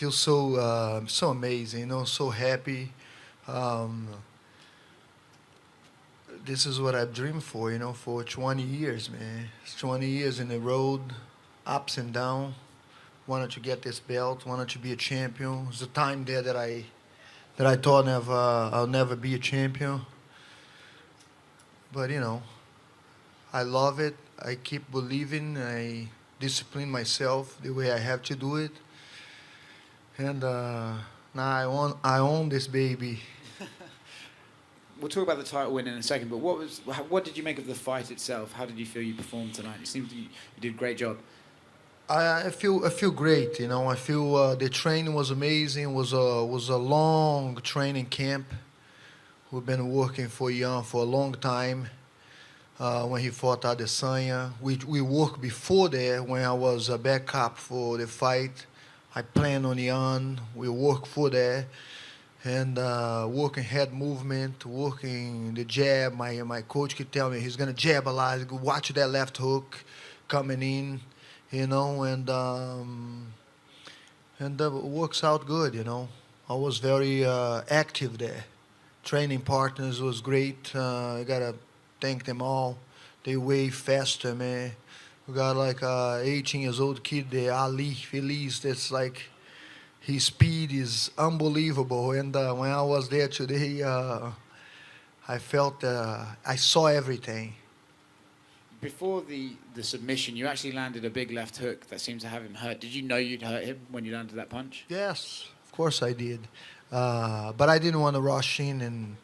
feel so amazing, so happy. Um, this is what I've dreamed for, for 20 years, man. It's 20 years in the road, ups and downs. Wanted to get this belt, wanted to be a champion. There's a time there that I thought I'll never be a champion, but I love it. I keep believing. I discipline myself the way I have to do it, and now I own this baby. We'll talk about the title win in a second, but what did you make of the fight itself? How did you feel you performed tonight? It seemed you did a great job. I feel great. I feel the training was amazing. Was a long training camp. We've been working for Ian for a long time. When he fought Adesanya, we worked before that when I was a backup for the fight. I planned on Ian. We worked for that and working head movement, working the jab. My coach could tell me he's gonna jab a lot. Watch that left hook coming in, and it works out good. I was very active there. Training partners was great. I gotta thank them all. They way faster, man. We got like a 18 years old kid there, Ali Feliz. That's like his speed is unbelievable. And when I was there today, I felt I saw everything. Before the submission, you actually landed a big left hook that seemed to have him hurt. Did you know you'd hurt him when you landed that punch? Yes, of course I did. But I didn't want to rush in and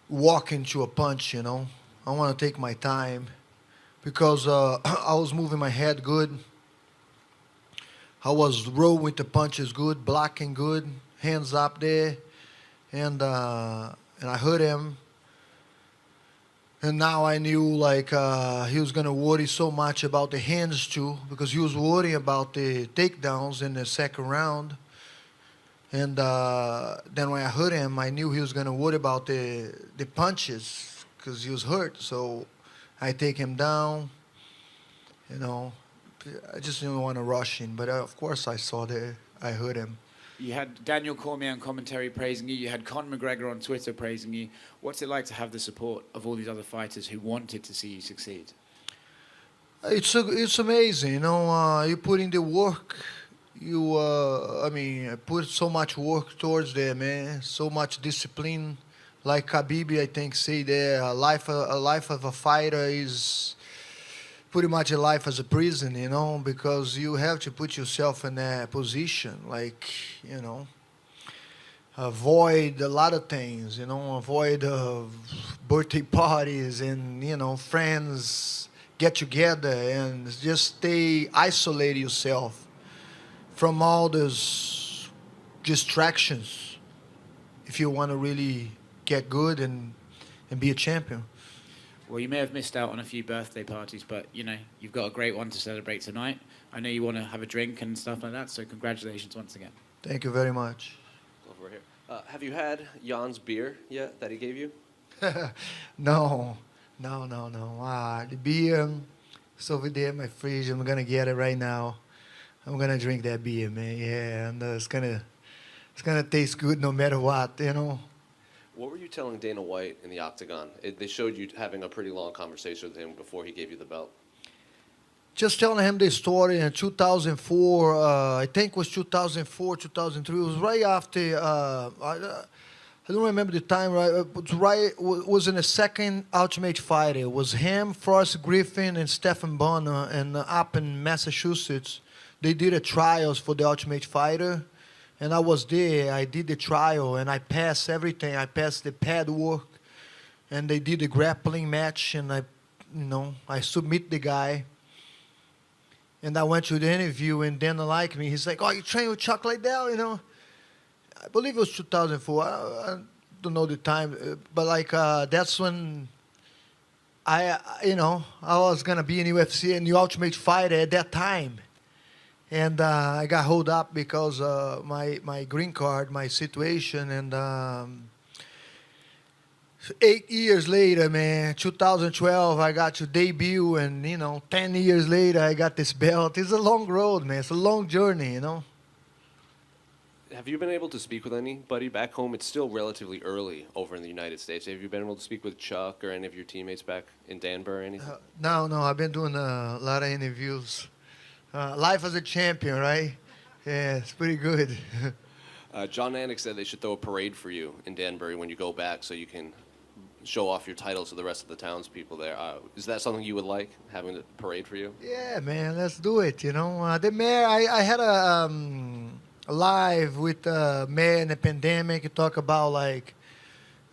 walk into a punch. I want to take my time because I was moving my head good. I was rolling with the punches good, blocking good, hands up there, and I hurt him. And now I knew like he was gonna worry so much about the hands too, because he was worrying about the takedowns in the second round. And then when I hurt him, I knew he was gonna worry about the punches because he was hurt. So I take him down. I just didn't want to rush in, but of course I saw that I hurt him. You had Daniel Cormier on commentary praising you. You had Conor McGregor on Twitter praising you. What's it like to have the support of all these other fighters who wanted to see you succeed? It's amazing, you put in the work. I put so much work towards there, man. So much discipline. Like Khabib, I think, say there, a life of a fighter is pretty much a life as a prison, because you have to put yourself in that position, like, avoid a lot of things, avoid birthday parties and, friends get together and just isolate yourself from all those distractions if you want to really get good and be a champion. Well, you may have missed out on a few birthday parties, but, you've got a great one to celebrate tonight. I know you want to have a drink and stuff like that, so congratulations once again. Thank you very much. Over here. Have you had Jan's beer yet that he gave you? No. The beer is over there in my fridge. I'm going to get it right now. I'm going to drink that beer, man. Yeah, and it's gonna taste good no matter what, What were you telling Dana White in the octagon? They showed you having a pretty long conversation with him before he gave you the belt. Just telling him the story in 2004, I think it was 2004, 2003. It was right after, I don't remember the time, right? It was in the second Ultimate Fighter. It was him, Forrest Griffin, and Stephen Bonner, and up in Massachusetts. They did a trials for the Ultimate Fighter. And I was there, I did the trial, and I passed everything. I passed the pad work, and they did the grappling match, and I submit the guy. And I went to the interview, and Dana liked me. He's like, "Oh, you train with Chuck Liddell, I believe it was 2004. I don't know the time, but that's when I was gonna be in UFC and the Ultimate Fighter at that time. And I got hold up because my green card, my situation, and 8 years later, man, 2012, I got to debut, and 10 years later, I got this belt. It's a long road, man. It's a long journey. Have you been able to speak with anybody back home? It's still relatively early over in the United States. Have you been able to speak with Chuck or any of your teammates back in Danbury or anything? No, I've been doing a lot of interviews. Life as a champion, right? Yeah, it's pretty good. John Anik said they should throw a parade for you in Danbury when you go back so you can show off your titles to the rest of the townspeople there. Is that something you would like, having a parade for you? Yeah, man, let's do it. You know, the mayor. I had a live with the mayor in the pandemic. We talk about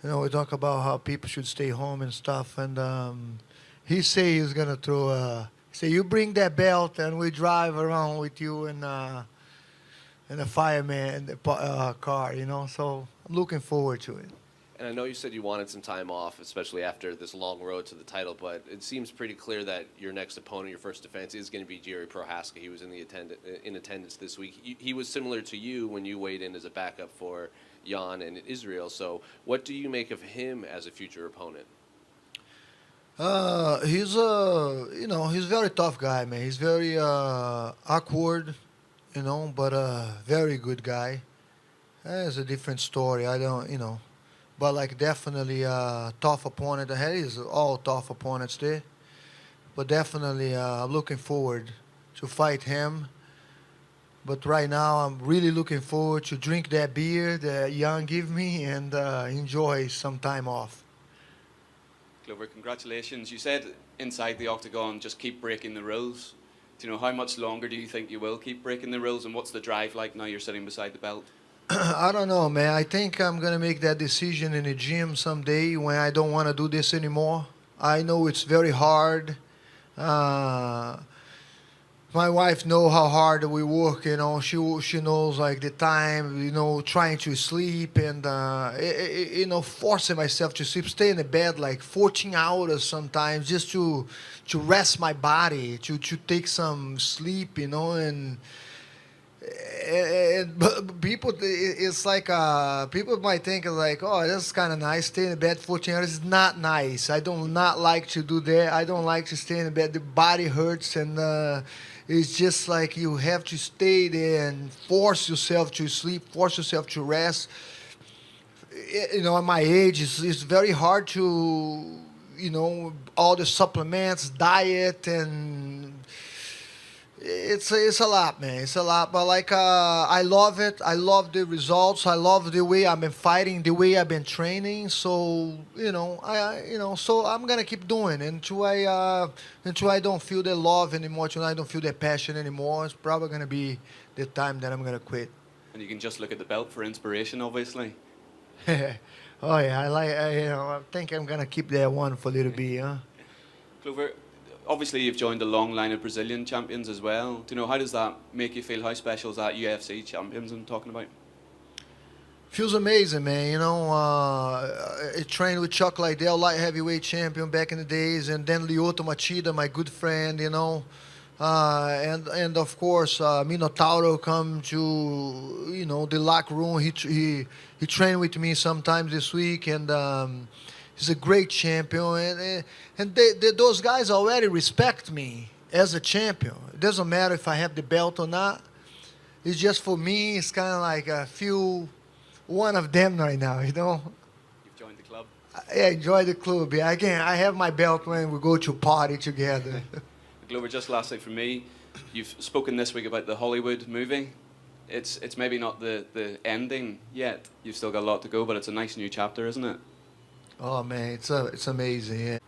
we talk about how people should stay home and stuff. And he say he's gonna throw a. Say you bring that belt and we drive around with you in a fireman car. You know, so I'm looking forward to it. And I know you said you wanted some time off, especially after this long road to the title, but it seems pretty clear that your next opponent, your first defense, is going to be Jerry Prohaska. He was in attendance this week. He was similar to you when you weighed in as a backup for Jan and Israel. So what do you make of him as a future opponent? He's he's a very tough guy, man. He's very awkward, but a very good guy. It's a different story. I don't. But definitely a tough opponent ahead. He's all tough opponents there. But definitely looking forward to fight him. But right now I'm really looking forward to drink that beer that Jan gave me and enjoy some time off. Glover, congratulations. You said inside the octagon, just keep breaking the rules. Do you know how much longer do you think you will keep breaking the rules, and what's the drive like now you're sitting beside the belt? I don't know, man. I think I'm going to make that decision in the gym someday when I don't want to do this anymore. I know it's very hard. My wife knows how hard we work, She knows, the time, trying to sleep and, forcing myself to sleep. Stay in the bed, 14 hours sometimes just to rest my body, to take some sleep, and but people, it's people might think oh, that's kind of nice. Stay in bed 14 hours. It's not nice. I do not like to do that. I don't like to stay in bed. The body hurts, and it's just you have to stay there and force yourself to sleep, force yourself to rest. At my age, it's very hard to, all the supplements, diet, and it's a lot, man. It's a lot, but I love it. I love the results. I love the way I've been fighting, the way I've been training. So so I'm gonna keep doing until I don't feel the love anymore. Until I don't feel the passion anymore. It's probably gonna be the time that I'm gonna quit. And you can just look at the belt for inspiration, obviously. Oh yeah, I think I'm gonna keep that one for a little bit, huh? Glover, obviously you've joined a long line of Brazilian champions as well. Do you know, how does that make you feel? How special is that UFC champions I'm talking about? Feels amazing, man. I trained with Chuck Liddell, light heavyweight champion back in the days, and then Lyoto Machida, my good friend, and of course Minotauro come to the locker room. He trained with me sometimes this week, and he's a great champion, and those guys already respect me as a champion. It doesn't matter if I have the belt or not. It's just for me. It's kind of I feel one of them right now. You've joined the club. I enjoy the club. Yeah, again, I have my belt when we go to party together. Glover, just lastly from me, you've spoken this week about the Hollywood movie. It's maybe not the ending yet. You've still got a lot to go, but it's a nice new chapter, isn't it? Oh man, it's amazing. Yeah.